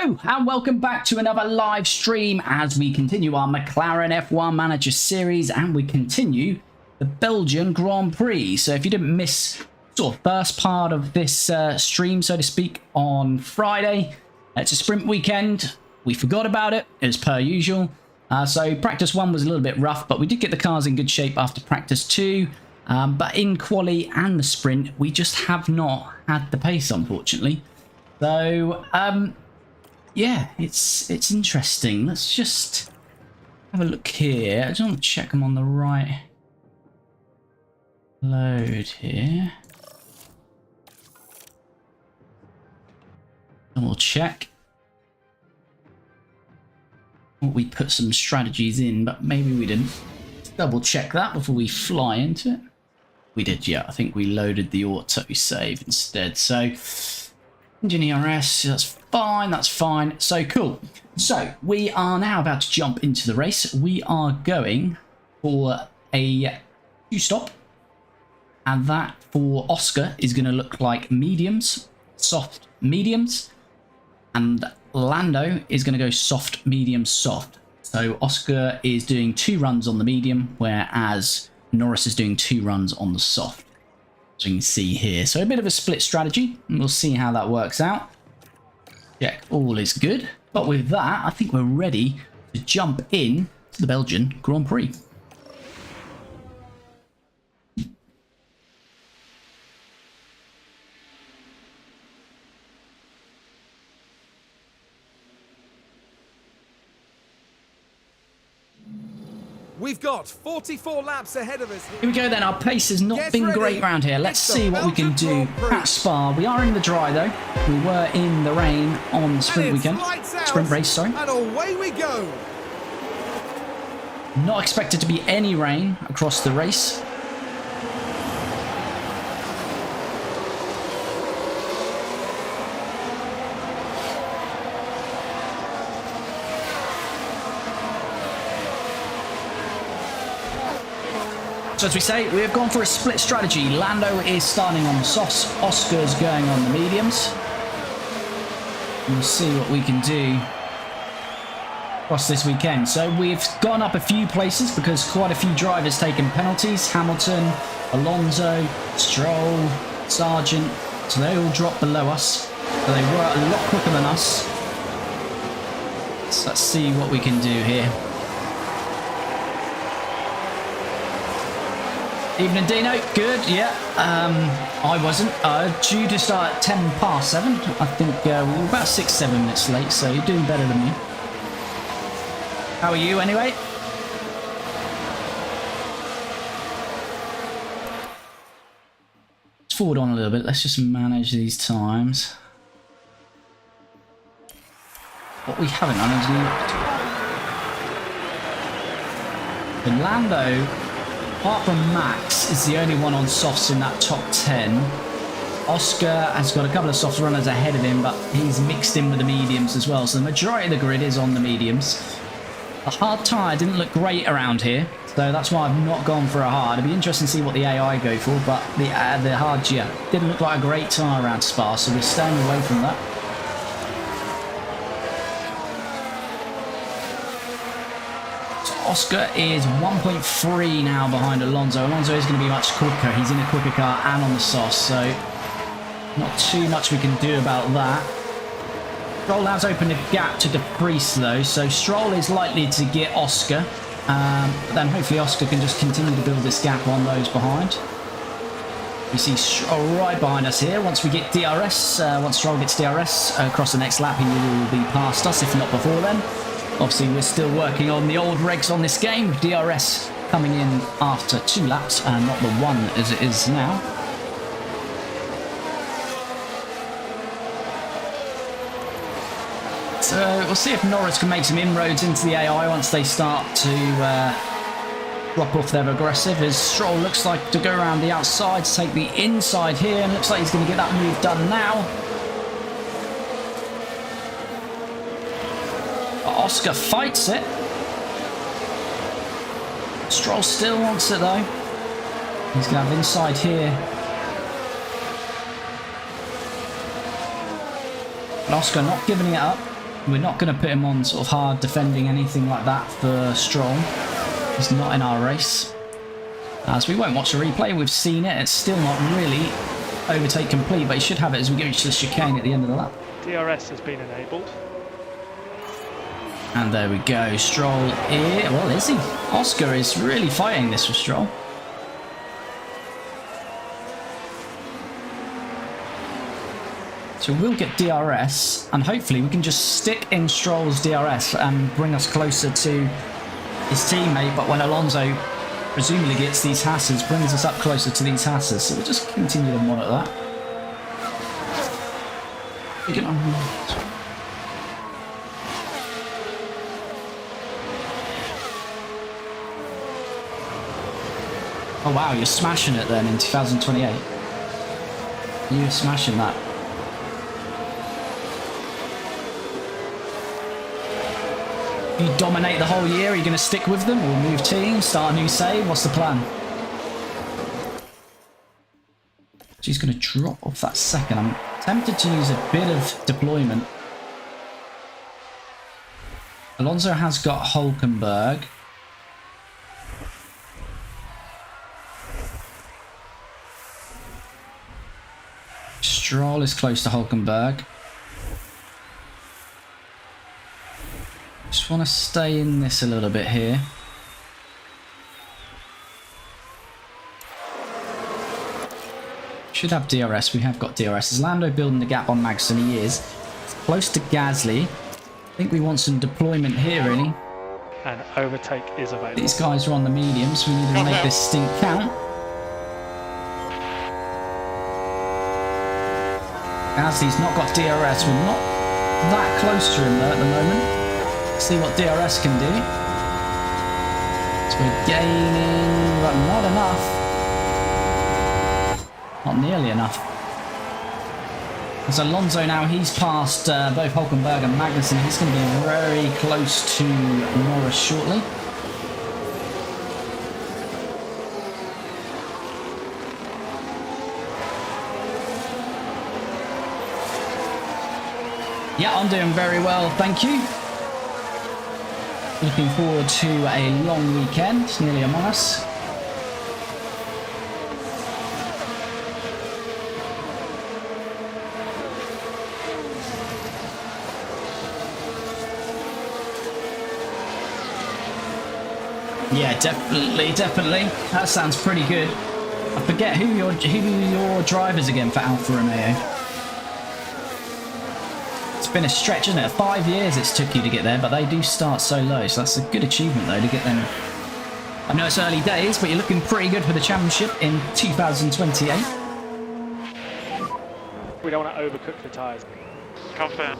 Hello and welcome back to another live stream as we continue our McLaren F1 Manager series and we continue the Belgian Grand Prix. So if you didn't miss sort of first part of this stream, so to speak, on Friday, it's a sprint weekend. We forgot about it as per usual. So practice 1 was a little bit rough, but we did get the cars in good shape after practice 2. But in quali and the sprint, we just have not had the pace, unfortunately. So, yeah, it's interesting. Let's just have a look here. I just want to check I'm on the right load here. And we'll check. We put some strategies in, but maybe we didn't. Let's double check that before we fly into it. We did, yeah. I think we loaded the auto save instead. So, engine ERS, that's fine, that's fine. So cool. So we are now about to jump into the race. We are going for a 2-stop. And that for Oscar is going to look like mediums, soft mediums. And Lando is going to go soft, medium, soft. So Oscar is doing 2 runs on the medium, whereas Norris is doing 2 runs on the soft. As you can see here. So a bit of a split strategy, and we'll see how that works out. Check, all is good. But with that, I think we're ready to jump in to the Belgian Grand Prix. We've got 44 laps ahead of us. Here we go then. Our pace has not been great around here. Let's see what we can do at Spa. We are in the dry though. We were in the rain on the sprint weekend. Sprint race, sorry. And away we go. Not expected to be any rain across the race. So as we say, we have gone for a split strategy. Lando is starting on the softs, Oscar's going on the mediums. We'll see what we can do across this weekend. So we've gone up a few places because quite a few drivers taken penalties. Hamilton, Alonso, Stroll, Sargent. So they all dropped below us. So they were a lot quicker than us. So let's see what we can do here. Evening, Dino. Good, yeah. I wasn't. Due to start at 10 past 7. I think we were about 6-7 minutes late, so you're doing better than me. How are you, anyway? Let's forward on a little bit. Let's just manage these times. What we haven't done is looked. And Lando, apart from Max, is the only one on softs in that top 10. Oscar has got a couple of soft runners ahead of him, but he's mixed in with the mediums as well. So the majority of the grid is on the mediums. The hard tyre didn't look great around here, so that's why I've not gone for a hard. It'd be interesting to see what the AI go for, but the hard, yeah, didn't look like a great tyre around Spa, so we're staying away from that. Oscar is 1.3 now behind Alonso. Alonso is going to be much quicker. He's in a quicker car and on the sauce, so not too much we can do about that. Stroll has opened a gap to De Vries though, so Stroll is likely to get Oscar. But then hopefully Oscar can just continue to build this gap on those behind. We see Stroll right behind us here. Once we get DRS, once Stroll gets DRS across the next lap, he will be past us, if not before then. Obviously, we're still working on the old regs on this game. DRS coming in after 2 laps and not the 1 as it is now. So we'll see if Norris can make some inroads into the AI once they start to drop off their aggressive. As Stroll looks like to go around the outside to take the inside here, and looks like he's going to get that move done now. Oscar fights it. Stroll still wants it though. He's going to have inside here. Oscar not giving it up. We're not going to put him on sort of hard defending, anything like that for Stroll. He's not in our race. As we won't watch a replay, we've seen it. It's still not really overtake complete, but he should have it as we get to the chicane at the end of the lap. DRS has been enabled. And there we go. Stroll here. Well, is he? Oscar is really fighting this with Stroll. So we'll get DRS, and hopefully we can just stick in Stroll's DRS and bring us closer to his teammate. But when Alonso presumably gets these Hasses, brings us up closer to these Hasses. So we'll just continue to monitor that. Oh wow, you're smashing it then in 2028. You're smashing that. You dominate the whole year, are you going to stick with them or move teams, start a new save? What's the plan? She's going to drop off that second. I'm tempted to use a bit of deployment. Alonso has got Hulkenberg. Stroll is close to Hulkenberg. Just want to stay in this a little bit here. Should have DRS. We have got DRS. Is Lando building the gap on Magnussen? He is. It's close to Gasly. I think we want some deployment here, really. And overtake is available. These guys are on the mediums. We need to make this stint count. Gasly's not got DRS. We're not that close to him though at the moment. See what DRS can do. So we're gaining, but not enough. Not nearly enough. As Alonso now, he's passed both Hulkenberg and Magnussen. He's going to be very close to Norris shortly. Yeah, I'm doing very well, thank you. Looking forward to a long weekend, it's nearly among us. Yeah, definitely. That sounds pretty good. I forget who your drivers again for Alfa Romeo. It's been a stretch, isn't it? 5 years it's took you to get there, but they do start so low, so that's a good achievement though to get them. I know it's early days, but you're looking pretty good for the championship in 2028. We don't want to overcook the tyres. Confirm.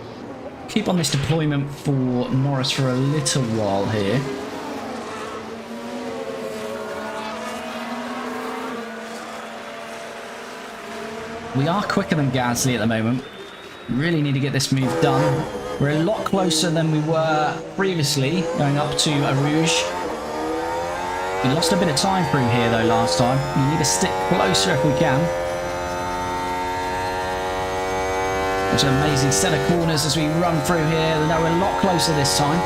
Keep on this deployment for Norris for a little while here. We are quicker than Gasly at the moment. Really need to get this move done. We're a lot closer than we were previously, going up to Rouge. We lost a bit of time through here though last time. We need to stick closer if we can. It's an amazing set of corners as we run through here. Now we're a lot closer this time.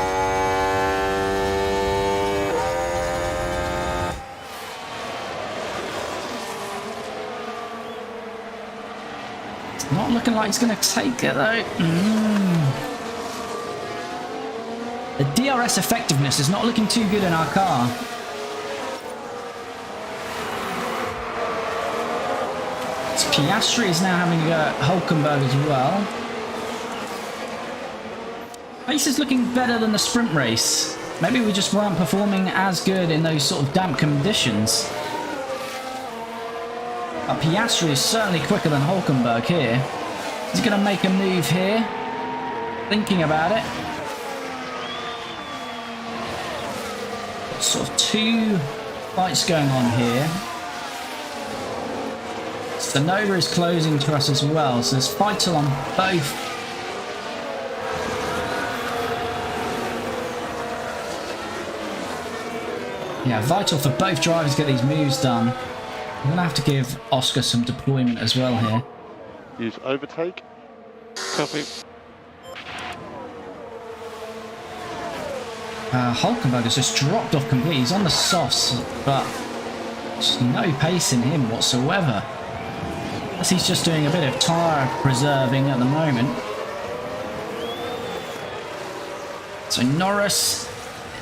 Not looking like he's going to take it though. The DRS effectiveness is not looking too good in our car. So Piastri is now having Hulkenberg as well. Pace is looking better than the sprint race. Maybe we just weren't performing as good in those sort of damp conditions. But Piastri is certainly quicker than Hulkenberg here. He's going to make a move here. Thinking about it. Sort of two fights going on here. Tsunoda is closing to us as well, so there's fights on both. Yeah, vital for both drivers to get these moves done. I'm going to have to give Oscar some deployment as well here. Use overtake. Copy. Hulkenberg has just dropped off completely. He's on the softs, but just no pace in him whatsoever. As he's just doing a bit of tyre preserving at the moment. So Norris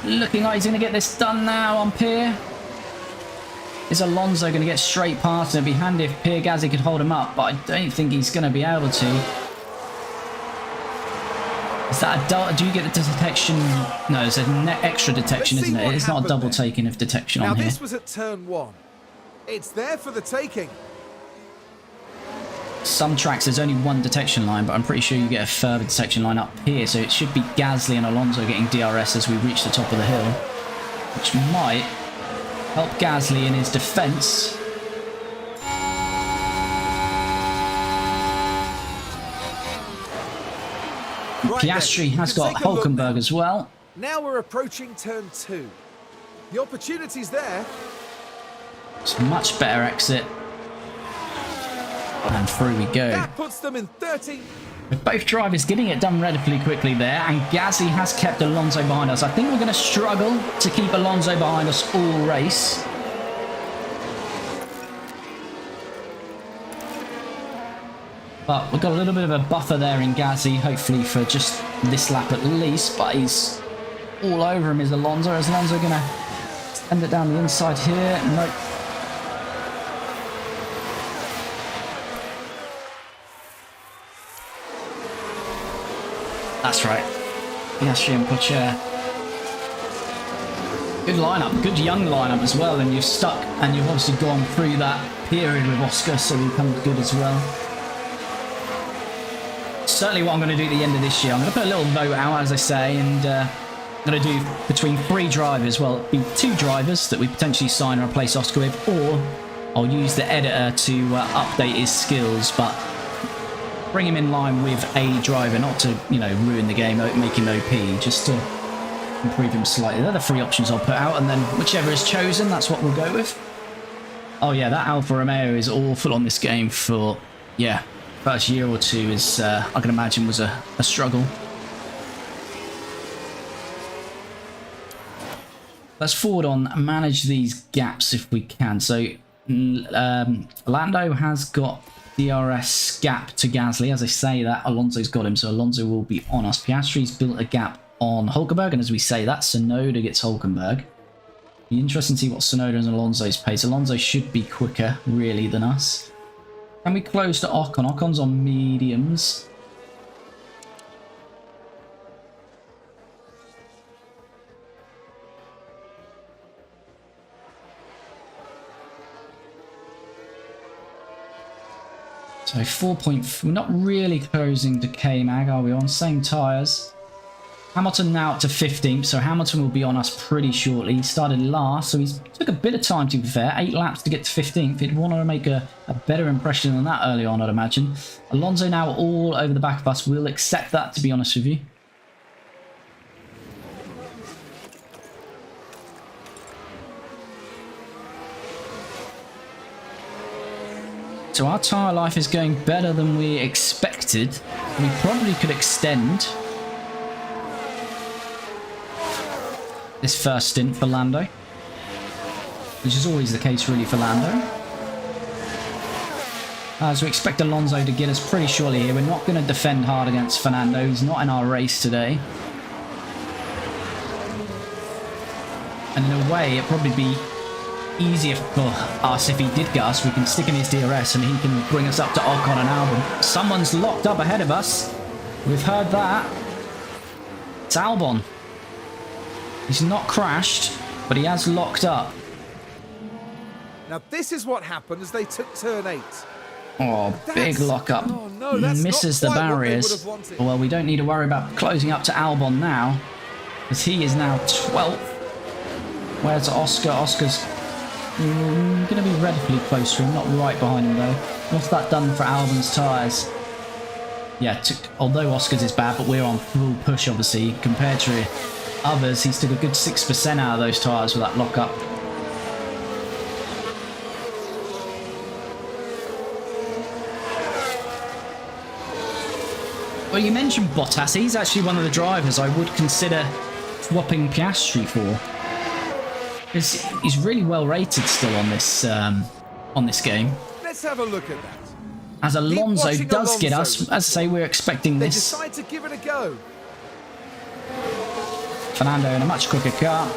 looking like he's going to get this done now on Pierre. Is Alonso going to get straight past? It'd be handy if Pierre Gasly could hold him up, but I don't think he's going to be able to. Is that a do you get the detection? No, it's an extra detection, isn't it? It's not a double taking of detection on here. Now this was at turn 1. It's there for the taking. Some tracks there's only one detection line, but I'm pretty sure you get a further detection line up here. So it should be Gasly and Alonso getting DRS as we reach the top of the hill, which might help Gasly in his defence. Piastri has got Hulkenberg as well. Now we're approaching turn 2. The opportunity's there. It's a much better exit. And through we go. That puts them in 30. With both drivers getting it done relatively quickly there, and Gasly has kept Alonso behind us. I think we're going to struggle to keep Alonso behind us all race. But we've got a little bit of a buffer there in Gasly, hopefully for just this lap at least. But he's all over him is Alonso. Is Alonso going to send it down the inside here? Nope. That's right. Piastri and Pocher. Good lineup, good young lineup as well. And you've stuck, and you've obviously gone through that period with Oscar, so you've come good as well. Certainly what I'm going to do at the end of this year, I'm going to put a little vote out, as I say, and I'm going to do between 3 drivers. Well, it'll be 2 drivers that we potentially sign and replace Oscar with, or I'll use the editor to update his skills, but bring him in line with a driver, not to, you know, ruin the game, make him OP, just to improve him slightly. They're the 3 options I'll put out, and then whichever is chosen, that's what we'll go with. Oh yeah, that Alfa Romeo is awful on this game for, yeah, first year or 2 is, I can imagine, was a struggle. Let's forward on, manage these gaps if we can. So Lando has got DRS gap to Gasly. As I say that, Alonso's got him, so Alonso will be on us. Piastri's built a gap on Hulkenberg, and as we say that, Tsunoda gets Hulkenberg. Be interesting to see what Tsunoda and Alonso's pace. Alonso should be quicker, really, than us. Can we close to Ocon? Ocon's on mediums. So 4.4, we're not really closing to K-Mag, are we? On same tyres. Hamilton now up to 15th, so Hamilton will be on us pretty shortly. He started last, so he took a bit of time, to be fair. 8 laps to get to 15th. He'd want to make a better impression than that early on, I'd imagine. Alonso now all over the back of us. We'll accept that, to be honest with you. So our tyre life is going better than we expected. We probably could extend this first stint for Lando, which is always the case really for Lando. As we expect Alonso to get us pretty surely here. We're not going to defend hard against Fernando. He's not in our race today. And in a way, it'd probably be easier for us if he did get us. We can stick in his DRS and he can bring us up to Ocon and Albon. Someone's locked up ahead of us. We've heard that. It's Albon. He's not crashed, but he has locked up. Now this is what happened as they took turn 8. Oh, big lockup. Oh, no, that's misses not the quite what they barriers. would have wanted. Well, we don't need to worry about closing up to Albon now, because he is now 12th. Where's Oscar? Oscar's going to be relatively close to him, not right behind him though. What's that done for Albon's tyres? Yeah, although Oscar's is bad, but we're on full push obviously. Compared to others, he's took a good 6% out of those tyres with that lockup. Well, you mentioned Bottas. He's actually one of the drivers I would consider swapping Piastri for. Because he's really well rated still on this game. Let's have a look at that. As Alonso watching does get us, Alonso. as I say, we're expecting They this. decide to give it a go. Fernando in a much quicker car.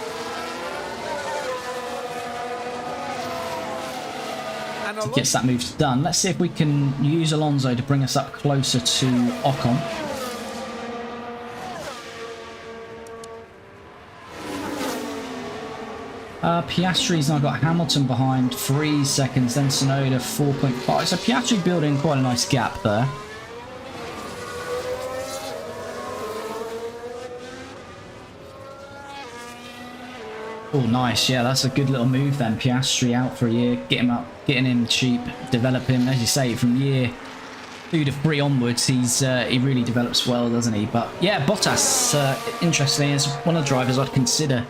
And Gets Alonso, that move done. Let's see if we can use Alonso to bring us up closer to Ocon. Piastri's now got Hamilton behind 3 seconds, then Tsunoda 4.5. So Piastri building quite a nice gap there. Oh, nice. Yeah, that's a good little move then. Piastri out for a year, get him up, getting him cheap, develop him. As you say, from year 2 to 3 onwards, he really develops well, doesn't he? But yeah, Bottas, interestingly, is one of the drivers I'd consider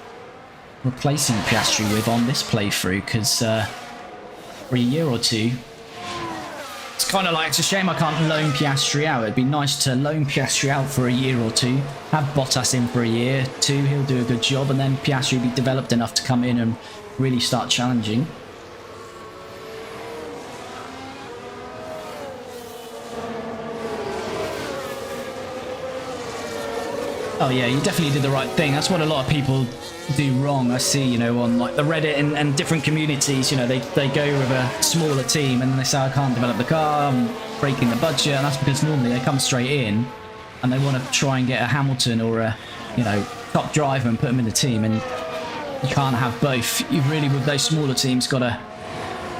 replacing Piastri with on this playthrough, because for a year or two, it's kind of like, it's a shame I can't loan Piastri out. It'd be nice to loan Piastri out for a year or two, have Bottas in for a year, 2, he'll do a good job, and then Piastri will be developed enough to come in and really start challenging. Oh yeah, you definitely did the right thing. That's what a lot of people do wrong. I see, you know, on like the Reddit and different communities, you know, they go with a smaller team and they say, I can't develop the car, I'm breaking the budget, and that's because normally they come straight in and they want to try and get a Hamilton or a, you know, top driver and put them in the team, and you can't have both. You've really, with those smaller teams, got to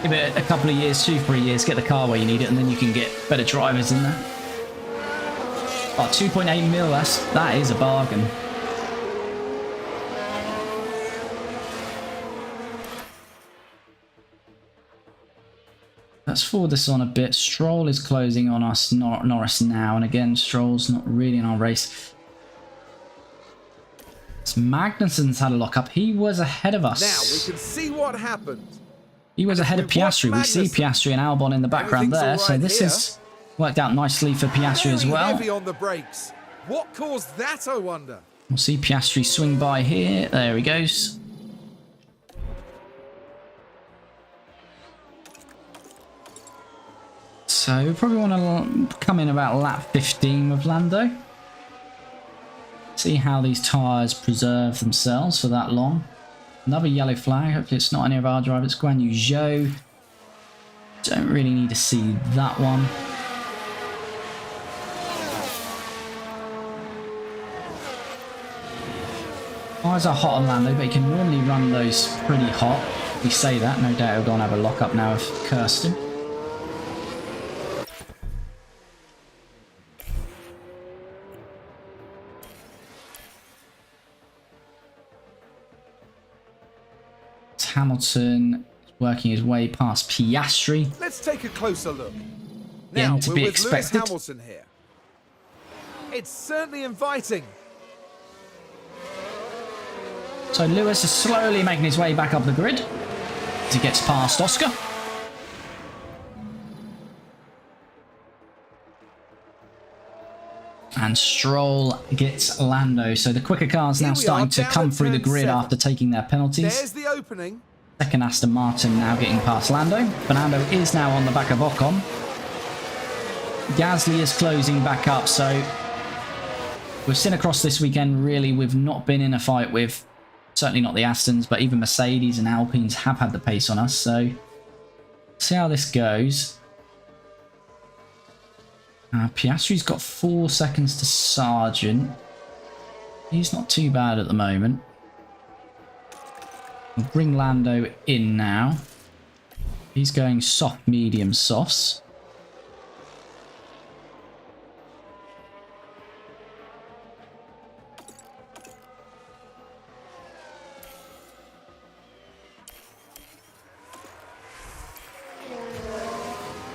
give it a couple of years, 2-3 years, get the car where you need it, and then you can get better drivers in there. Oh, 2.8 mil, that is a bargain. Let's forward this on a bit. Stroll is closing on us, Norris now, and again, Stroll's not really in our race. So Magnussen's had a lock-up. He was ahead of us. now we can see what happened. He was ahead of Piastri. We see Piastri and Albon in the background there, so this has worked out nicely for Piastri as well. Heavy on the brakes. What caused that, I wonder? We'll see Piastri swing by here. There he goes. So we probably want to come in about lap 15 with Lando. See how these tyres preserve themselves for that long. Another yellow flag. Hopefully it's not any of our drivers. Guan Yu Zhou. Don't really need to see that one. Tyres are hot on Lando, but he can normally run those pretty hot. We say that, no doubt he'll go and have a lock-up now with Kirsten. It's Hamilton working his way past Piastri. Let's take a closer look. Again, Now to we're be with expected. Lewis Hamilton here. It's certainly inviting. So Lewis is slowly making his way back up the grid as he gets past Oscar. And Stroll gets Lando. So the quicker cars now Here we starting are, to down come at through the turn grid 7. after taking their penalties. There's the opening. Second Aston Martin now getting past Lando. Fernando is now on the back of Ocon. Gasly is closing back up. So we've seen across this weekend, really, we've not been in a fight with, certainly not the Astons, but even Mercedes and Alpines have had the pace on us. So see how this goes. Piastri's got 4 seconds to Sargent. He's not too bad at the moment. We'll bring Lando in now. He's going soft, medium, softs.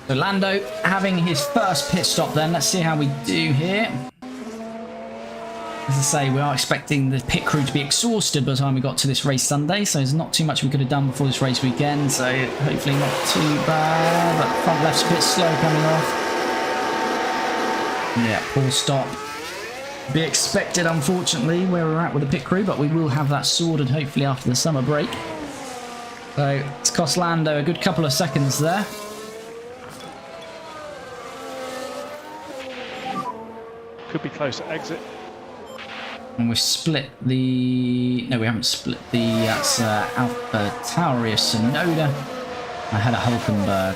So Lando having his first pit stop then. Let's see how we do here. As I say, we are expecting the pit crew to be exhausted by the time we got to this race Sunday, so there's not too much we could have done before this race weekend, so hopefully not too bad. But front left's a bit slow coming off. Yeah, poor stop. Be expected, unfortunately, where we're at with the pit crew, but we will have that sorted hopefully after the summer break. So it's cost Lando a good couple of seconds there. Could be close to exit. And we've split the... No, we haven't split the... That's Alpha Tauri of Sonoda. I had a Hulkenberg.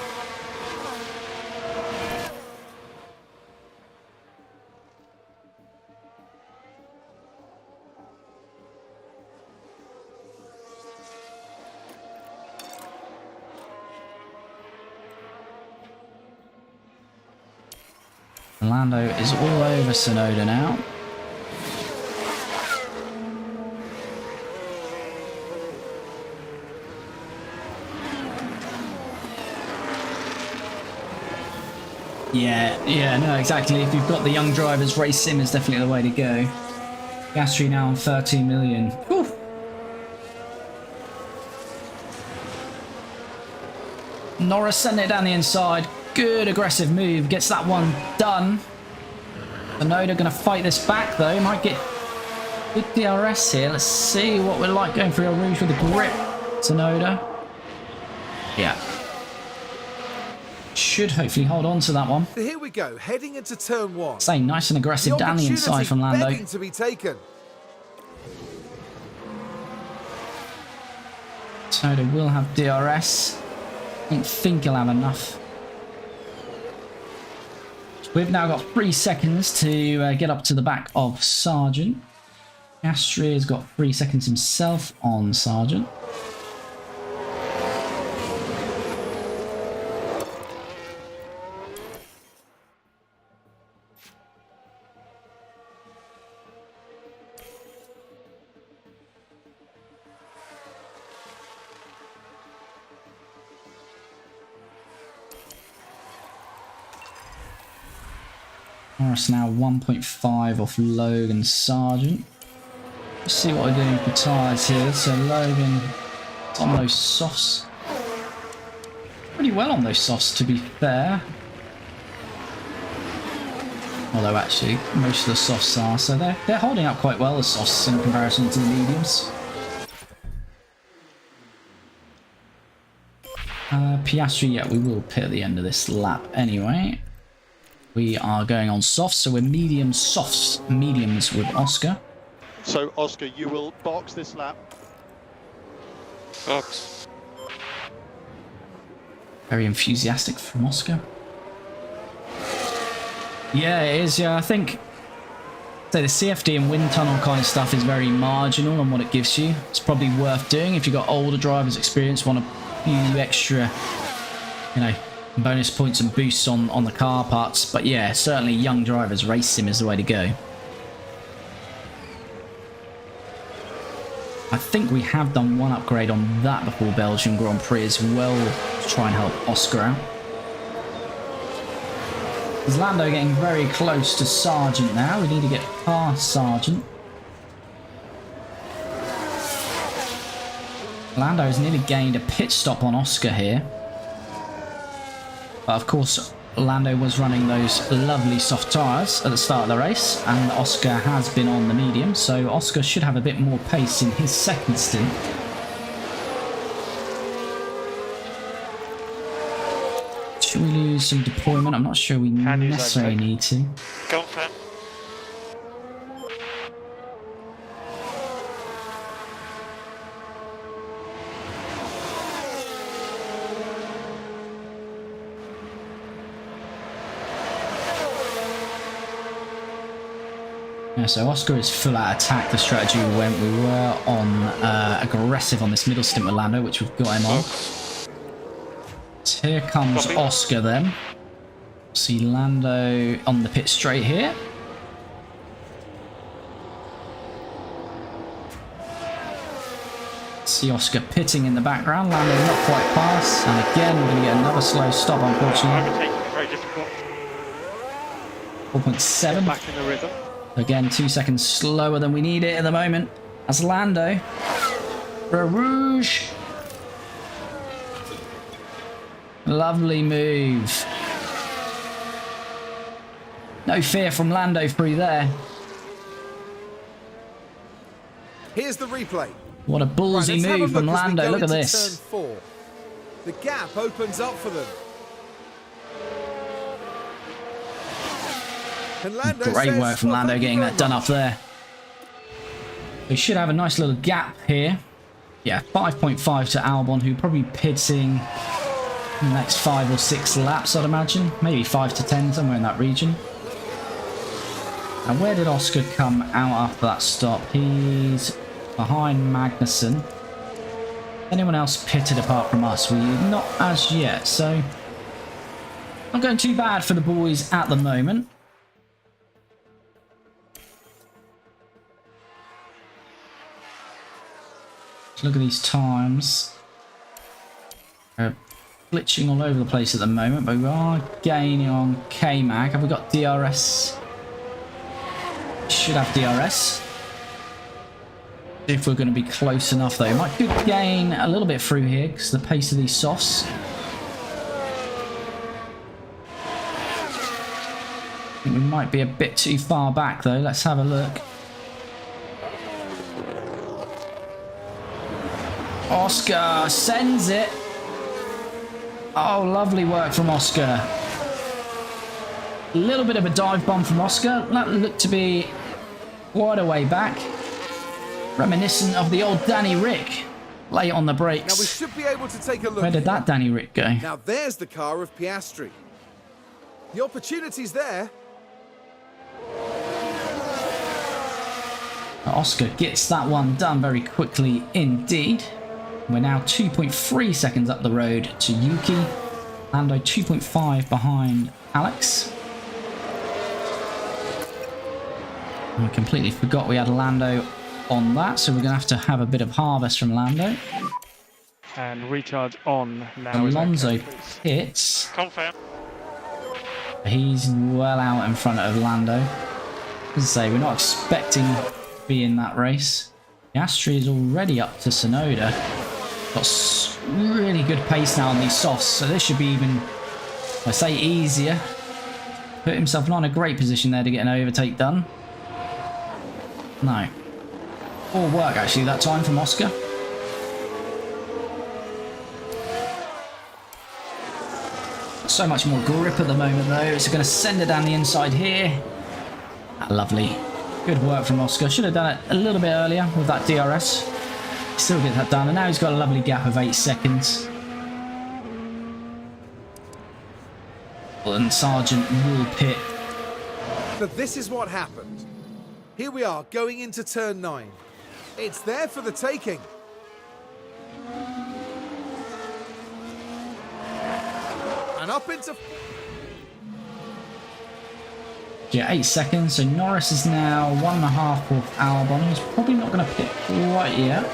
Lando is all over Sonoda now. Yeah, no, exactly. If you've got the young drivers, race sim is definitely the way to go. Piastri now on 13 million. Whew. Norris sending it down the inside. Good aggressive move. Gets that one done. Sonoda going to fight this back though. Might get good DRS here. Let's see what we're like going for a Rouge with the grip. Sonoda. Yeah. Should hopefully hold on to that one. Here we go, heading into turn 1. Say nice and aggressive down the inside from Lando. Begging to be taken. Sonoda will have DRS. Don't think he'll have enough. We've now got 3 seconds to get up to the back of Sargent. Piastri has got 3 seconds himself on Sargent. Norris now 1.5 off Logan Sargent. Let's see what we're doing for tyres here. So Logan on those softs. Pretty well on those softs, to be fair. Although actually, most of the softs are. So they're holding up quite well, the softs, in comparison to the mediums. Piastri, yeah, we will pit at the end of this lap anyway. We are going on softs, so we're mediums, softs, mediums with Oscar. So, Oscar, you will box this lap. Box. Very enthusiastic from Oscar. Yeah, it is. Yeah, I think so the CFD and wind tunnel kind of stuff is very marginal on what it gives you. It's probably worth doing if you've got older drivers' experience, want a few extra, you know, bonus points and boosts on the car parts. But yeah, certainly young drivers, race sim is the way to go. I think we have done one upgrade on that before Belgian Grand Prix as well to try and help Oscar out. Is Lando getting very close to Sargent now? We need to get past Sargent. Lando has nearly gained a pit stop on Oscar here. But of course, Lando was running those lovely soft tyres at the start of the race, and Oscar has been on the medium, so Oscar should have a bit more pace in his second stint. Should we lose some deployment? I'm not sure we necessarily need to. Go for it. Yeah, so Oscar is full out attack. The strategy we went. We were on aggressive on this middle stint with Lando, which we've got him on. So here comes Oscar then. See Lando on the pit straight here. See Oscar pitting in the background. Lando not quite past. And again, we're going to get another slow stop, unfortunately. Very difficult. 4.7. Back in the rhythm. Again, 2 seconds slower than we need it at the moment. That's Lando. For a Rouge. Lovely move. No fear from Lando through there. Here's the replay. What a ballsy Let's have a move from look as we Lando. go Look at into this. Turn 4. The gap opens up for them. And Lando Great says, work from "Well, Lando thank you getting very that done much." up there. We should have a nice little gap here. Yeah, 5.5 to Albon, who probably pitting in the next 5 or 6 laps, I'd imagine. Maybe 5 to 10, somewhere in that region. And where did Oscar come out after that stop? He's behind Magnussen. Anyone else pitted apart from us? Not as yet, so not going too bad for the boys at the moment. Look at these times. We're glitching all over the place at the moment, but we are gaining on K-Mag. Have we got DRS? Should have DRS. If we're going to be close enough, though. Might could gain a little bit through here because the pace of these softs. I think we might be a bit too far back, though. Let's have a look. Oscar sends it. Oh, lovely work from Oscar. A little bit of a dive bomb from Oscar. That looked to be quite a way back. Reminiscent of the old Danny Rick. Late on the brakes. Now we should be able to take a look. Where did that Danny Rick go? Now there's the car of Piastri. The opportunity's there. Oscar gets that one done very quickly indeed. We're now 2.3 seconds up the road to Yuki. Lando 2.5 behind Alex. And I completely forgot we had Lando on that, so we're going to have a bit of harvest from Lando. And recharge on now. Alonso hits. Confirm. He's well out in front of Lando. As I say, we're not expecting to be in that race. Piastri is already up to Tsunoda. Got really good pace now on these softs, so this should be even, I say, easier. Put himself not in a great position there to get an overtake done. No. Poor work actually that time from Oscar. So much more grip at the moment though. It's going to send it down the inside here. Lovely. Good work from Oscar. Should have done it a little bit earlier with that DRS. Still get that done, and now he's got a lovely gap of 8 seconds. And Sargent will pit. But this is what happened. Here we are going into turn 9. It's there for the taking. And up into... Yeah, 8 seconds, so Norris is now 1.5 off Albon. He's probably not going to pit quite yet.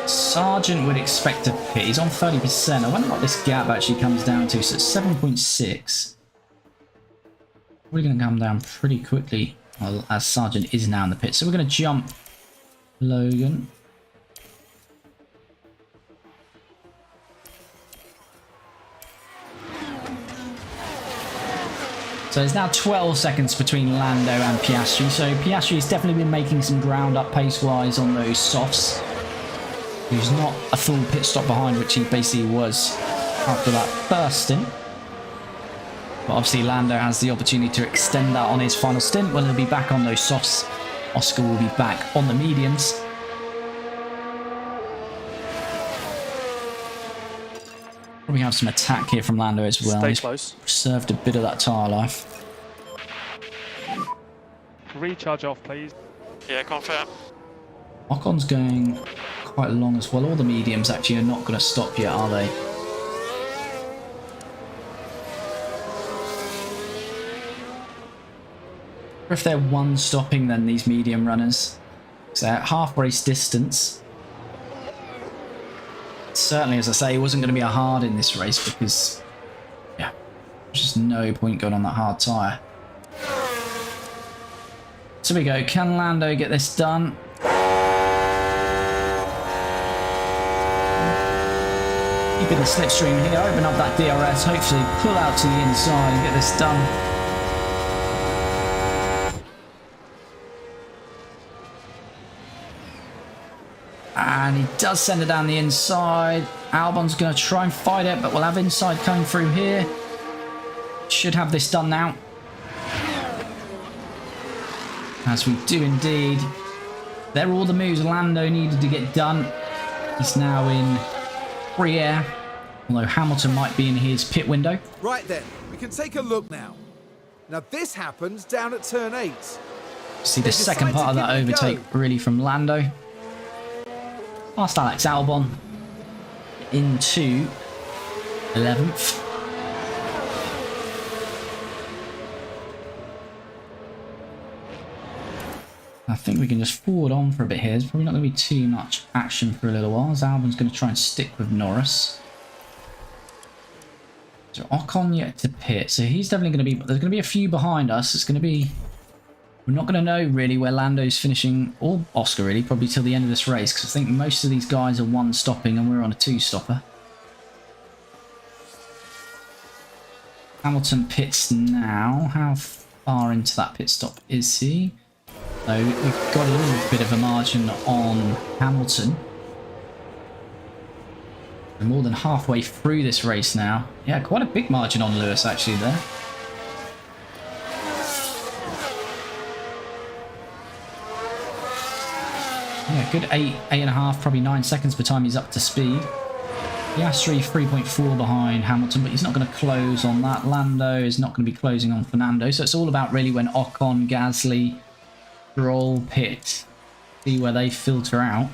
Sargent would expect to pit. He's on 30%. I wonder what this gap actually comes down to. So it's 7.6. We're going to come down pretty quickly, well, as Sargent is now in the pit. So we're going to jump Logan. So there's now 12 seconds between Lando and Piastri. So Piastri has definitely been making some ground up pace-wise on those softs. He's not a full pit stop behind, which he basically was after that first stint. But obviously Lando has the opportunity to extend that on his final stint when he'll be back on those softs. Oscar will be back on the mediums. Probably have some attack here from Lando as well. Stay He's close. preserved a bit of that tyre life. Recharge off, please. Yeah, confirm. Ocon's going quite long as well. All the mediums actually are not going to stop yet, are they? Or if they're one stopping, then these medium runners. So at half race distance. Certainly, as I say, it wasn't going to be a hard in this race because, yeah, there's just no point going on that hard tyre. So we go. Can Lando get this done? Keeping the slipstream here, open up that DRS, hopefully pull out to the inside and get this done. And he does send it down the inside. Albon's going to try and fight it, but we'll have inside coming through here. Should have this done now. As we do indeed. There are all the moves Lando needed to get done. He's now in free air, although Hamilton might be in his pit window. Right then, we can take a look now. Now this happens down at turn 8. See the second part of that overtake really from Lando. Past Alex Albon into 11th. I think we can just forward on for a bit here. There's probably not going to be too much action for a little while, as Albon's going to try and stick with Norris. So Ocon yet to pit, so he's definitely going to be... There's going to be a few behind us. It's going to be... We're not going to know really where Lando's finishing, or Oscar really, probably till the end of this race, because I think most of these guys are one stopping and we're on a two stopper. Hamilton pits now. How far into that pit stop is he? So we've got a little bit of a margin on Hamilton. We're more than halfway through this race now. Yeah, quite a big margin on Lewis actually there. Yeah, good 8.5, probably 9 seconds by the time he's up to speed. Piastri 3.4 behind Hamilton, but he's not going to close on that. Lando is not going to be closing on Fernando, so it's all about really when Ocon, Gasly, Stroll pit, see where they filter out.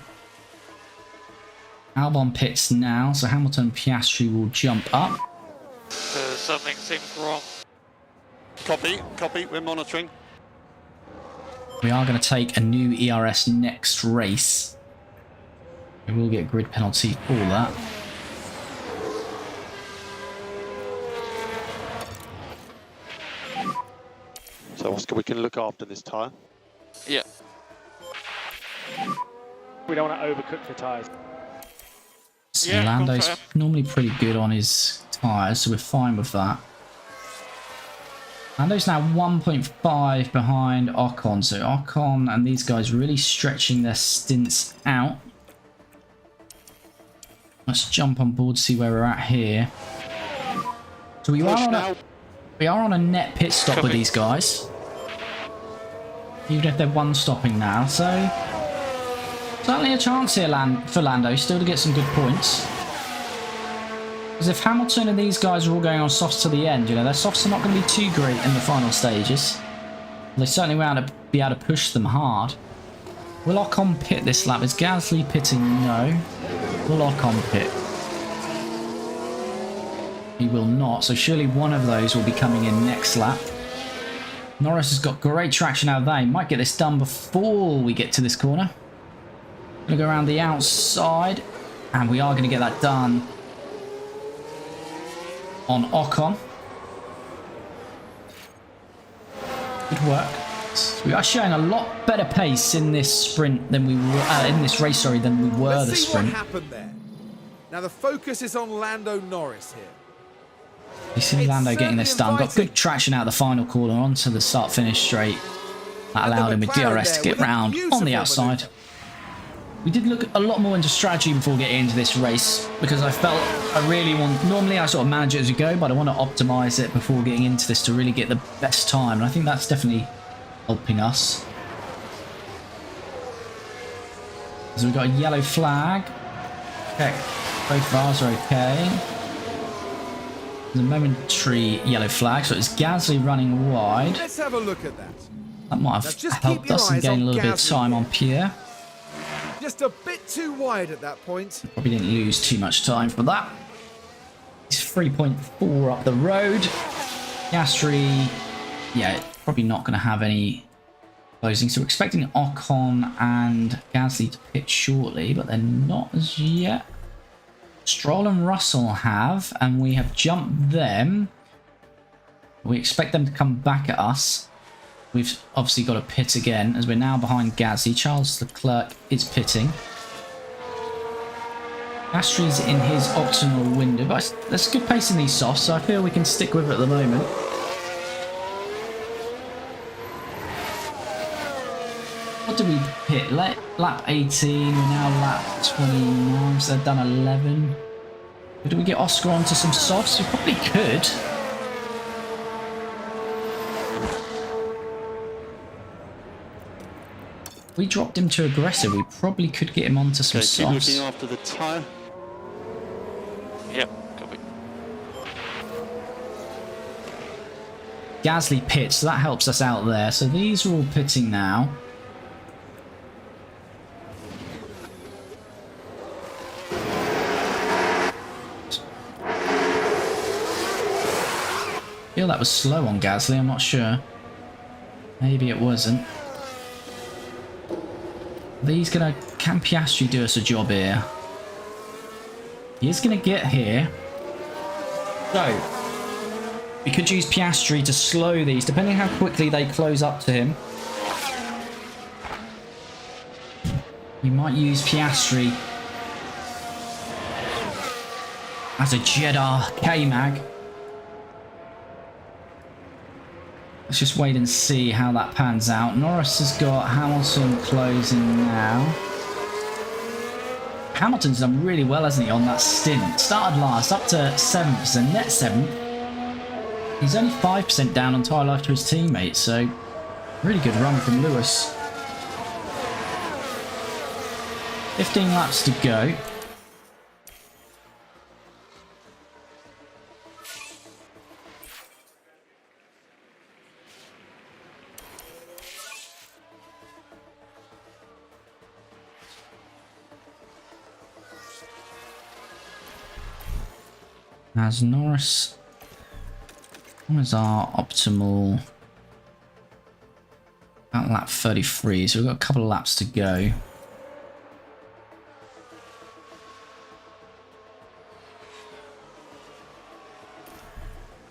Albon pits now, so Hamilton and Piastri will jump up. Something seems wrong. Copy, we're monitoring. We are going to take a new ERS next race. We will get a grid penalty for that. So Oscar, we can look after this tyre. Yeah. We don't want to overcook the tyres. So Yeah, Lando's fair. normally pretty good on his tyres, so we're fine with that. Lando's now 1.5 behind Ocon, so Ocon and these guys really stretching their stints out. Let's jump on board, see where we're at here. So we are on a net pit stop with these guys. Even if they're one stopping now, so certainly a chance here for Lando still to get some good points. Because if Hamilton and these guys are all going on softs to the end, you know, their softs are not going to be too great in the final stages. They certainly won't be able to push them hard. Will Ocon pit this lap? Is Gasly pitting? No. Will Ocon pit? He will not, so surely one of those will be coming in next lap. Norris has got great traction out of that. He might get this done before we get to this corner. Gonna go around the outside, and we are going to get that done on Ocon. Good work. So we are showing a lot better pace in this sprint than we were in this race. Sorry, than we were Let's the see sprint. what happened there. Now the focus is on Lando Norris here. You see It's Lando getting this done. Got inviting. good traction out of the final corner onto the start-finish straight. That allowed him with McLaren DRS to there get with a round on beautiful the outside. manoeuvre. We did look a lot more into strategy before getting into this race because I felt I really want... Normally I sort of manage it as you go, but I want to optimize it before getting into this to really get the best time. And I think that's definitely helping us. So we've got a yellow flag. Okay, both bars are okay. There's a momentary yellow flag, so it's Gasly running wide. Let's have a look at that. That might Now have just keep helped your us and eyes gain a on little bit of Gasly time here. on Pierre. Just a bit too wide at that point. Probably didn't lose too much time for that. He's 3.4 up the road. Piastri, yeah, probably not going to have any closing. So we're expecting Ocon and Gasly to pit shortly, but they're not as yet. Stroll and Russell have, and we have jumped them. We expect them to come back at us. We've obviously got to pit again, as we're now behind Gasly. Charles Leclerc is pitting. Piastri's in his optimal window, but there's good pace in these softs, so I feel we can stick with it at the moment. What did we hit? Lap 18, we're now lap 29, so they've done 11. Could we get Oscar onto some softs? We probably could. We dropped him to aggressive, we probably could get him onto some Okay, keep softs. looking after the tyre. Yep, copy. Gasly pits, so that helps us out there. So these are all pitting now. I feel that was slow on Gasly, I'm not sure. Maybe it wasn't. Can Piastri do us a job here? He is gonna get here. So, we could use Piastri to slow these, depending how quickly they close up to him. You might use Piastri as a Jeddah K-Mag. Let's just wait and see how that pans out. Norris has got Hamilton closing now. Hamilton's done really well, hasn't he, on that stint? Started last, up to 7th, so net 7th. He's only 5% down on tyre life to his teammates, so really good run from Lewis. 15 laps to go. As Norris, what is our optimal? About lap 33, so we've got a couple of laps to go.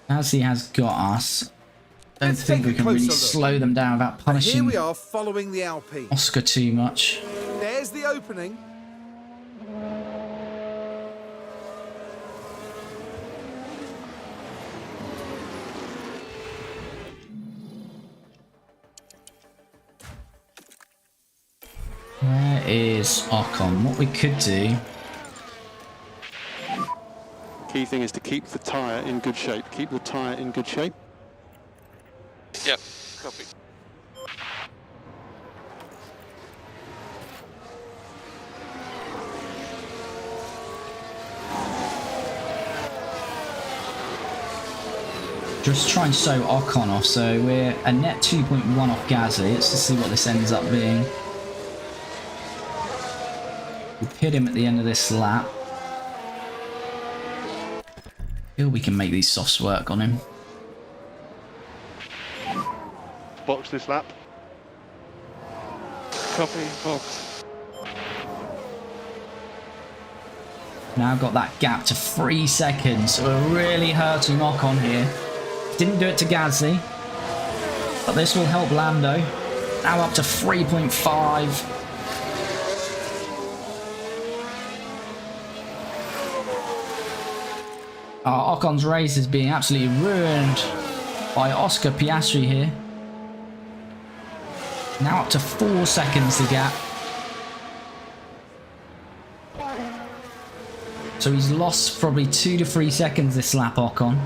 As he has got us, don't think we can really slow them down without Here punishing we are following the Alpines. Oscar too much. There's the opening. Where is Ocon? What we could do... Key thing is to keep the tyre in good shape. Keep the tyre in good shape. Yep, copy. Just try and sew Ocon off, so we're a net 2.1 off Gasly. Let's just see what this ends up being. We'll hit him at the end of this lap. Feel we can make these softs work on him. Box this lap. Copy, box. Now got that gap to 3 seconds, so we're really hurting Ocon here. Didn't do it to Gasly, but this will help Lando. Now up to 3.5. Ocon's race is being absolutely ruined by Oscar Piastri here. Now up to 4 seconds the gap. So he's lost probably 2 to 3 seconds this lap, Ocon.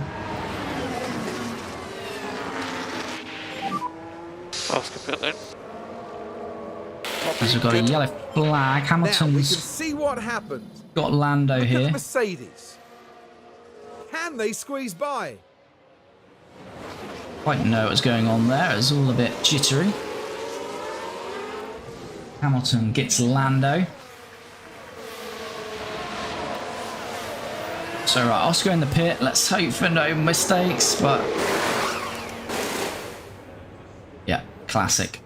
Oscar pit lane. As we've got a yellow flag. Now we can Hamilton's see what happened. got Lando Look at here. the Mercedes. Can they squeeze by? Quite know what's going on there. It's all a bit jittery. Hamilton gets Lando. So right, Oscar in the pit. Let's hope for no mistakes, but yeah, classic.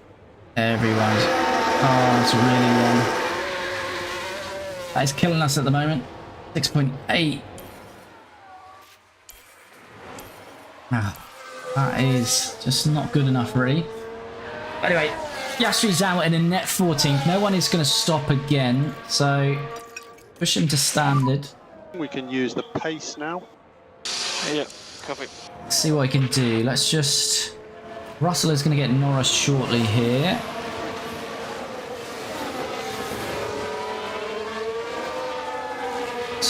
Everyone's car's really long. That is killing us at the moment. 6.8. Wow, that is just not good enough, really. Anyway, Piastri's out in a net 14th. No one is going to stop again, so push him to standard. We can use the pace now. Yep, copy. Let's see what we can do. Let's just... Russell is going to get Norris shortly here.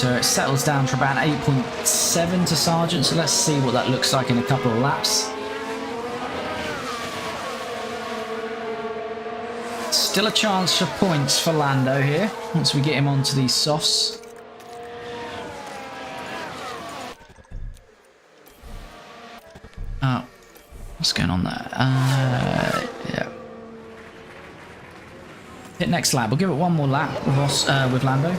So it settles down to about 8.7 to Sargent. So let's see what that looks like in a couple of laps. Still a chance for points for Lando here once we get him onto these softs. Oh, what's going on there? Yeah. Hit next lap. We'll give it one more lap with Lando.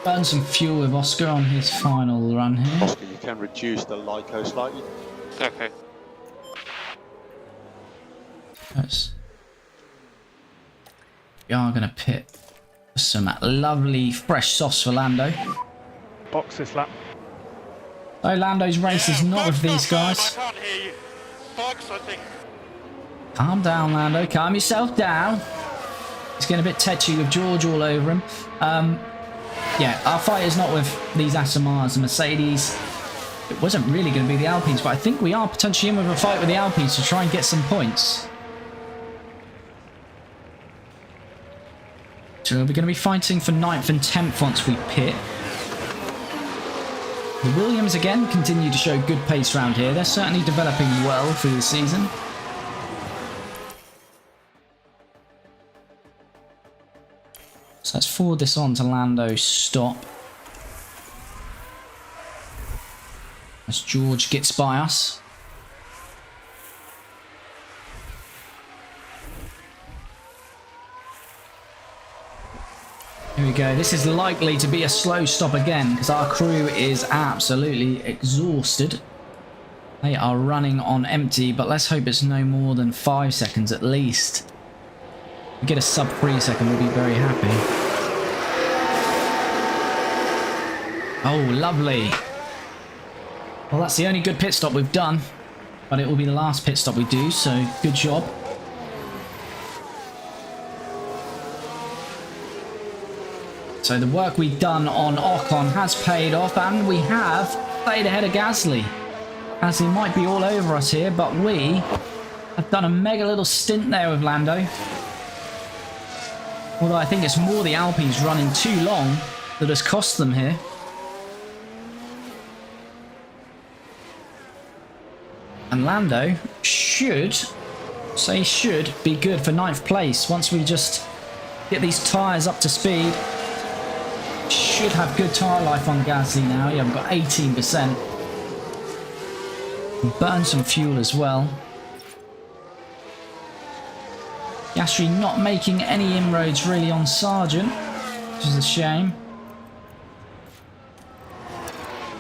Burn some fuel with Oscar on his final run here. Oscar, you can reduce the LICO slightly. Okay. Yes. We are going to pit some lovely fresh softs for Lando. Box this lap. So Lando's race is not with these guys. I can't hear you. Box, I think. Calm down, Lando. Calm yourself down. He's getting a bit tetchy with George all over him. Yeah, our fight is not with these Aston Martins and Mercedes. It wasn't really going to be the Alpines, but I think we are potentially in with a fight with the Alpines to try and get some points. So we're going to be fighting for 9th and 10th once we pit. The Williams again continue to show good pace around here. They're certainly developing well through the season. So let's forward this on to Lando's stop. As George gets by us. Here we go. This is likely to be a slow stop again because our crew is absolutely exhausted. They are running on empty, but let's hope it's no more than 5 seconds at least. If we get a sub 3 second, we'll be very happy. Oh, lovely. Well, that's the only good pit stop we've done, but it will be the last pit stop we do, so good job. So the work we've done on Ocon has paid off, and we have stayed ahead of Gasly. Gasly might be all over us here, but we have done a mega little stint there with Lando. Although I think it's more the Alpines running too long that has cost them here. And Lando should be good for 9th place once we just get these tyres up to speed. Should have good tyre life on Gasly now. Yeah, we've got 18%. Burn some fuel as well. Piastri not making any inroads really on Sargent, which is a shame.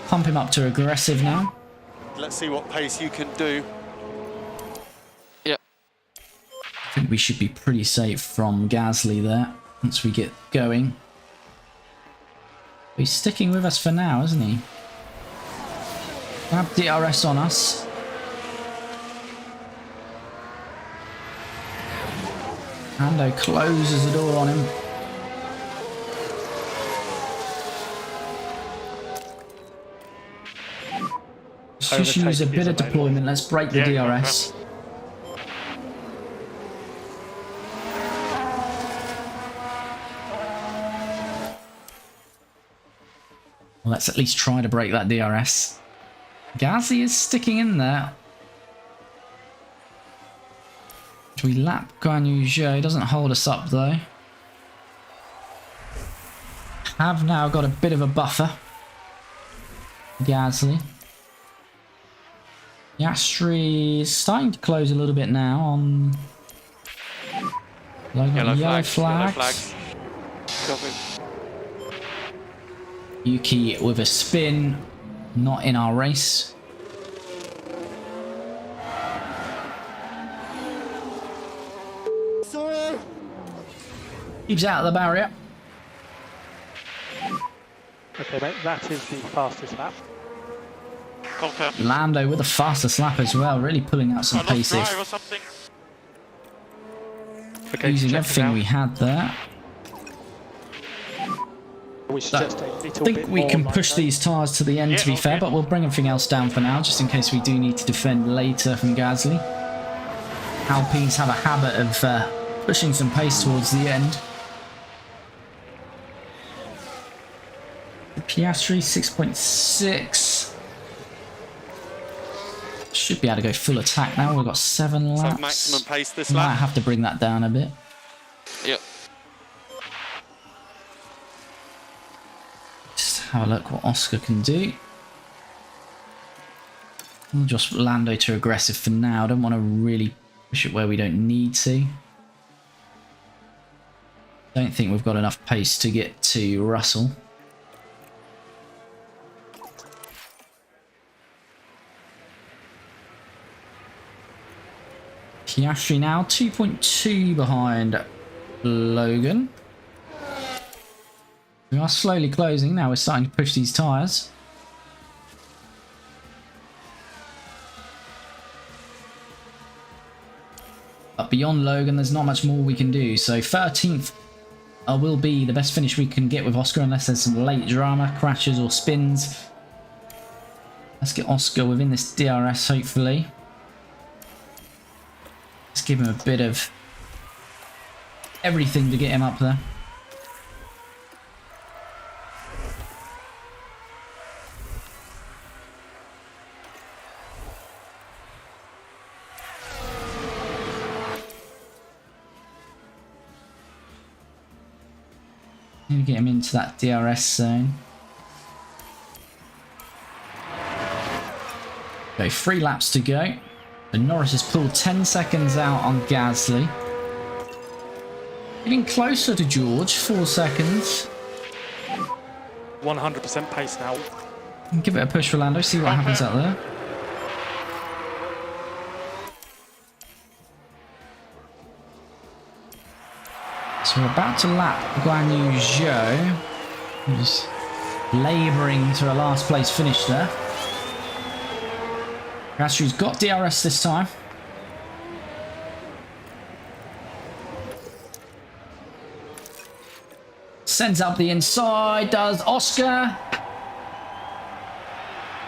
Pump him up to aggressive now. Let's see what pace you can do. Yeah. I think we should be pretty safe from Gasly there once we get going. He's sticking with us for now, isn't he? Grab DRS on us. Lando closes the door on him. Let's just use a bit of deployment. Let's break the DRS. Well, let's at least try to break that DRS. Gasly is sticking in there. Do we lap Guan Yu Zhou? He doesn't hold us up though. Have now got a bit of a buffer. Gasly. Piastri is starting to close a little bit now on yellow flags. Copy. Yuki with a spin, not in our race. Keeps out of the barrier. Okay, mate, that is the fastest lap. Confirm. Lando with a fastest lap as well, really pulling out some pace here. Drive or something. Okay, Using check it everything out. we had there. We should But just take a I little think bit we more can line push though. these tyres to the end, to be fair, but we'll bring everything else down for now, just in case we do need to defend later from Gasly. Alpines have a habit of pushing some pace towards the end. Piastri 6.6. Should be able to go full attack now. We've got 7 laps. So maximum pace this Might lap. have to bring that down a bit. Yep. Just have a look what Oscar can do. We'll just Lando to aggressive for now. Don't want to really push it where we don't need to. Don't think we've got enough pace to get to Russell. Piastri now 2.2 behind Logan. We are slowly closing now. We're starting to push these tyres. But beyond Logan, there's not much more we can do. So 13th will be the best finish we can get with Oscar, unless there's some late drama, crashes or spins. Let's get Oscar within this DRS, hopefully. Let's give him a bit of everything to get him up there. Need to get him into that DRS zone. Okay, 3 laps to go. And Norris has pulled 10 seconds out on Gasly. Getting closer to George, 4 seconds. 100% pace now. Give it a push for Lando, see what happens out there. So we're about to lap Guan Yu Zhou, who's labouring to a last place finish there. Piastri's got DRS this time. Sends up the inside, does Oscar.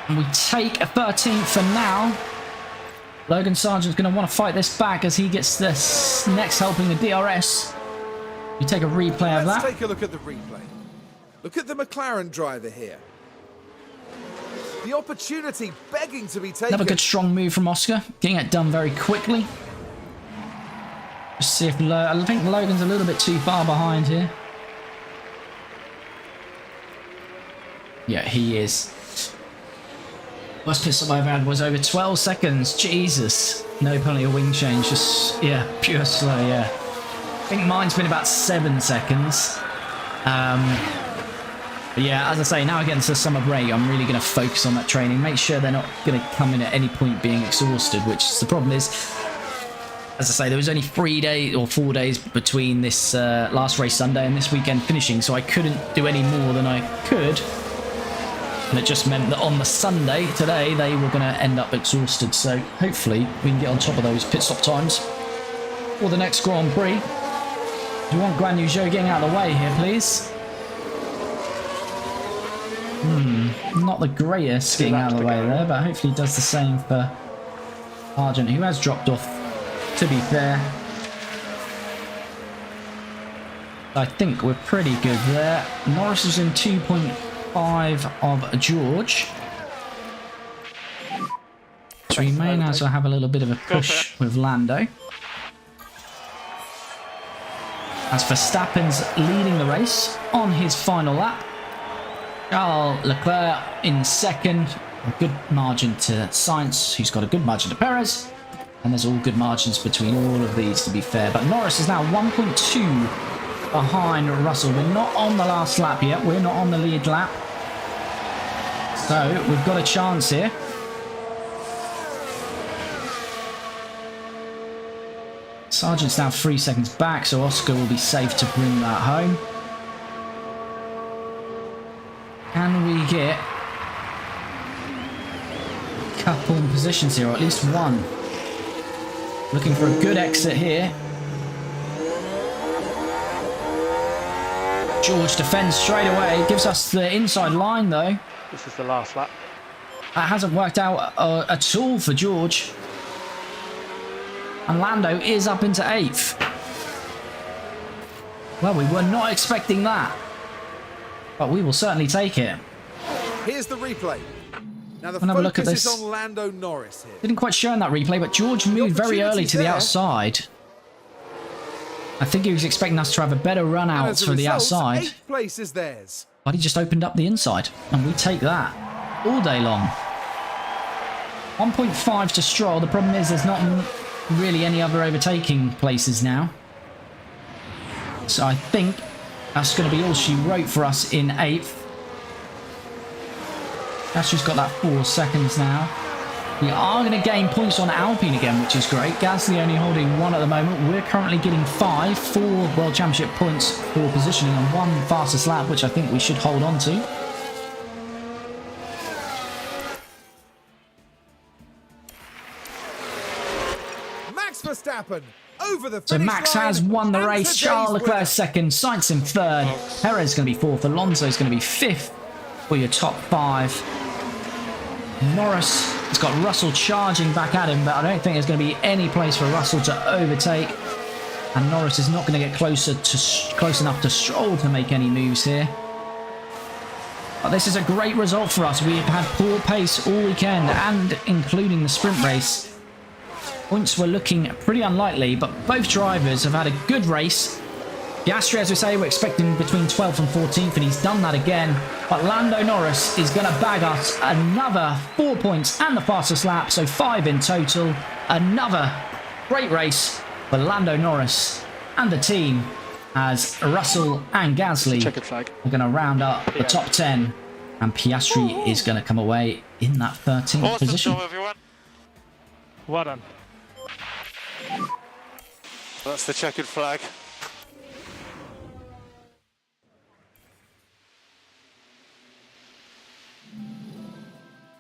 And we take a 13th for now. Logan Sargent's going to want to fight this back as he gets this next helping the DRS. You take a replay of that. Let's take a look at the replay. Look at the McLaren driver here. The opportunity begging to be taken. Another good strong move from Oscar, getting it done very quickly. Just see if I think Logan's a little bit too far behind here. Yeah, he is. Worst pit stop I've had was over 12 seconds. Jesus. No penalty or wing change. Just, yeah, pure slow, yeah. I think mine's been about 7 seconds. But yeah, as I say, now I get into the summer break, I'm really going to focus on that training. Make sure they're not going to come in at any point being exhausted, which is the problem is, as I say, there was only 3 days or 4 days between this last race Sunday and this weekend finishing, so I couldn't do any more than I could. And it just meant that on the Sunday, today, they were going to end up exhausted. So hopefully we can get on top of those pit stop times for the next Grand Prix. Do you want Guan Yu Zhou getting out of the way here, please? Not the greatest getting out of the way there, but hopefully he does the same for Sargent, who has dropped off, to be fair. I think we're pretty good there. Norris is in 2.5 of George. So we may now have a little bit of a push with Lando. As Verstappen's leading the race on his final lap. Charles Leclerc in second. A good margin to Sainz, who's got a good margin to Perez. And there's all good margins between all of these, to be fair. But Norris is now 1.2 behind Russell. We're not on the last lap yet. We're not on the lead lap. So we've got a chance here. Sargent's now 3 seconds back, so Oscar will be safe to bring that home. Can we get a couple in positions here, or at least one? Looking for a good exit here. George defends straight away, gives us the inside line though. This is the last lap. That hasn't worked out at all for George. And Lando is up into 8th. Well, we were not expecting that. But we will certainly take it. Here's the replay. Now the Have a look at focus this. is on Lando Norris here. Didn't quite show in that replay, but George moved very early to the outside. I think he was expecting us to have a better run And out as a for the result, outside. 8th place is theirs. But he just opened up the inside, and we take that all day long. 1.5 to Stroll. The problem is there's not really any other overtaking places now. So I think that's going to be all she wrote for us in 8th. Piastri's got that 4 seconds now. We are going to gain points on Alpine again, which is great. Gasly only holding 1 at the moment. We're currently getting 4 World Championship points for positioning and 1 fastest lap, which I think we should hold on to. Max Verstappen over the So finish Max line has won the and race. today's Charles Leclerc winner. second. Sainz in third. Perez is going to be 4th. Alonso is going to be 5th for your top 5. Norris has got Russell charging back at him, but I don't think there's going to be any place for Russell to overtake. And Norris is not going to get close enough to Stroll to make any moves here. But this is a great result for us. We've had poor pace all weekend, and including the sprint race. Points were looking pretty unlikely, but both drivers have had a good race. Piastri, as we say, we're expecting between 12th and 14th, and he's done that again. But Lando Norris is going to bag us another 4 points and the fastest lap, so 5 in total. Another great race for Lando Norris and the team, as Russell and Gasly Checkered flag. are going to round up the top 10, and Piastri is going to come away in that 13th Awesome position. job, everyone. Well done. That's the checkered flag.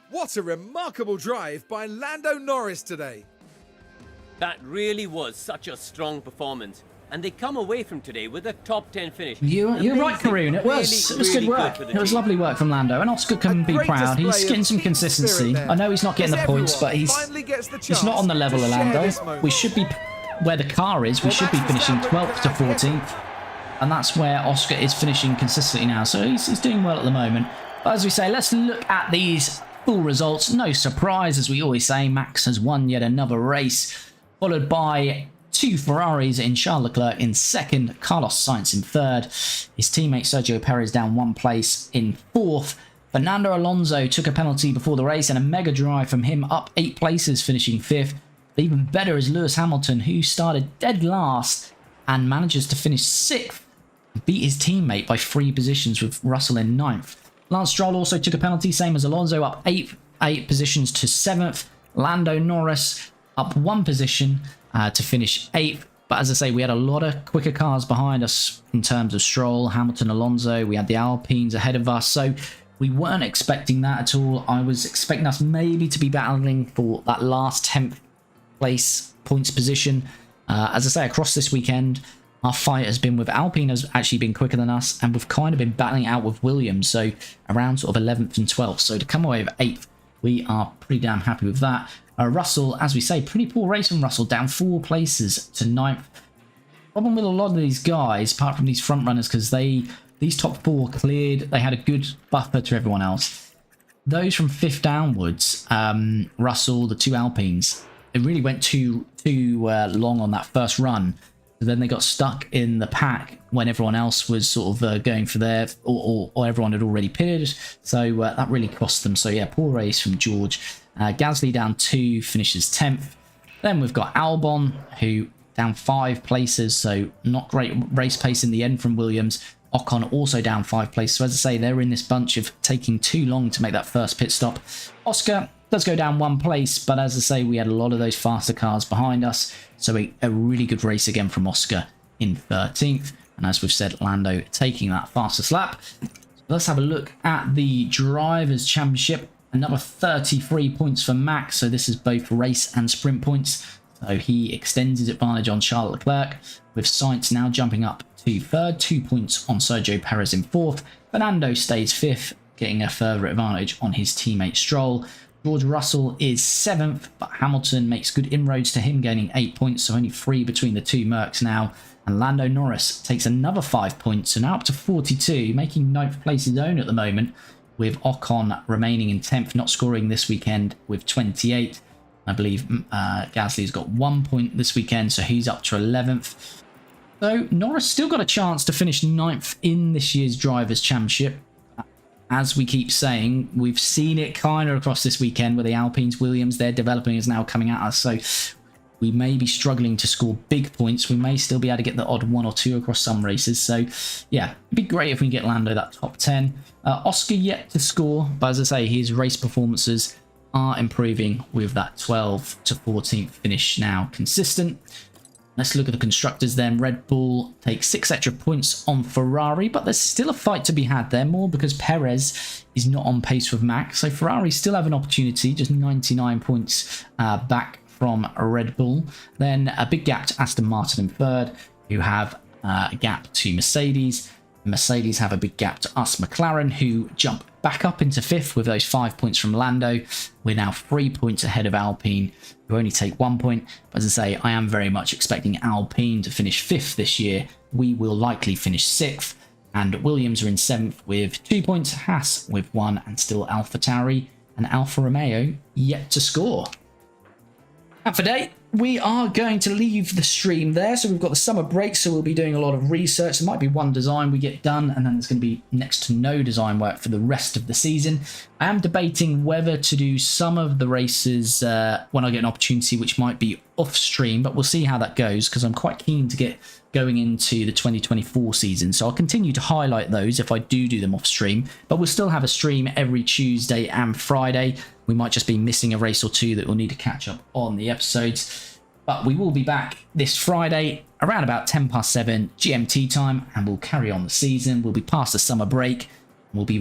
What a remarkable drive by Lando Norris today. That really was such a strong performance. And they come away from today with a top 10 finish. You're right, Karun. It was good work. for the It was team. lovely work from Lando, and Oscar can A be great proud. He's display of getting some team consistency. spirit there. I know he's not getting the As points, but everyone he's finally gets the he's not on the level of chance to share Lando. this moment. We should be where the car is. We should be finishing 12th to 14th, and that's where Oscar is finishing consistently now. So he's doing well at the moment. But as we say, let's look at these full results. No surprise, as we always say, Max has won yet another race, followed by 2 Ferraris in Charles Leclerc in 2nd, Carlos Sainz in 3rd. His teammate Sergio Perez down 1 place in 4th. Fernando Alonso took a penalty before the race and a mega drive from him up 8 places, finishing 5th. But even better is Lewis Hamilton, who started dead last and manages to finish 6th, beat his teammate by 3 positions with Russell in 9th. Lance Stroll also took a penalty, same as Alonso, up 8 positions to 7th. Lando Norris up 1 position to finish 8th. But as I say, we had a lot of quicker cars behind us in terms of Stroll, Hamilton, Alonso. We had the Alpines ahead of us, so we weren't expecting that at all. I was expecting us maybe to be battling for that last 10th place points position. As I say, across this weekend, our fight has been with Alpine has actually been quicker than us, and we've kind of been battling out with Williams, so around sort of 11th and 12th. So to come away with 8th, we are pretty damn happy with that. Russell, as we say, pretty poor race from Russell, down 4 places to 9th. Problem with a lot of these guys, apart from these front runners, because these top 4 cleared, they had a good buffer to everyone else. Those from 5th downwards, Russell, the 2 Alpines, it really went too long on that first run. So then they got stuck in the pack when everyone else was sort of going for their, or everyone had already pitted. So that really cost them. So yeah, poor race from George. Gasly down 2, finishes 10th. Then we've got Albon, who down 5 places, so not great race pace in the end from Williams. Ocon also down 5 places. So as I say, they're in this bunch of taking too long to make that first pit stop. Oscar does go down 1 place, but as I say, we had a lot of those faster cars behind us. So a really good race again from Oscar in 13th. And as we've said, Lando taking that fastest lap. So let's have a look at the Drivers' Championship. Another 33 points for Max. So this is both race and sprint points. So he extends his advantage on Charles Leclerc, with Sainz now jumping up to 3rd, 2 points on Sergio Perez in 4th. Fernando stays 5th, getting a further advantage on his teammate Stroll. George Russell is 7th, but Hamilton makes good inroads to him, gaining 8 points, so only 3 between the 2 Mercs now. And Lando Norris takes another 5 points, so now up to 42, making 9th place his own at the moment, with Ocon remaining in 10th, not scoring this weekend with 28. I believe Gasly's got 1 point this weekend, so he's up to 11th. So Norris still got a chance to finish 9th in this year's Drivers' Championship. As we keep saying, we've seen it kind of across this weekend with the Alpines, Williams, their developing is now coming at us. So we may be struggling to score big points. We may still be able to get the odd 1 or 2 across some races. So yeah, it'd be great if we can get Lando that top 10. Oscar yet to score, but as I say, his race performances are improving with that 12th to 14th finish now consistent. Let's look at the constructors then. Red Bull takes 6 extra points on Ferrari, but there's still a fight to be had there, more because Perez is not on pace with Max. So Ferrari still have an opportunity, just 99 points back from Red Bull. Then a big gap to Aston Martin in 3rd, who have a gap to Mercedes. Mercedes have a big gap to us, McLaren, who jump back up into 5th with those 5 points from Lando. We're now 3 points ahead of Alpine, who only take 1 point. But as I say, I am very much expecting Alpine to finish 5th this year. We will likely finish 6th. And Williams are in 7th with 2 points, Haas with 1, and still AlphaTauri and Alfa Romeo yet to score. And for today, we are going to leave the stream there. So we've got the summer break, so we'll be doing a lot of research. There might be one design we get done, and then there's going to be next to no design work for the rest of the season. I am debating whether to do some of the races when I get an opportunity, which might be off stream, but we'll see how that goes, because I'm quite keen to get going into the 2024 season. So I'll continue to highlight those if I do them off stream, but we'll still have a stream every Tuesday and Friday. We might just be missing a race or 2 that we'll need to catch up on the episodes. But we will be back this Friday around about 7:10 GMT time, and we'll carry on the season. We'll be past the summer break. We'll be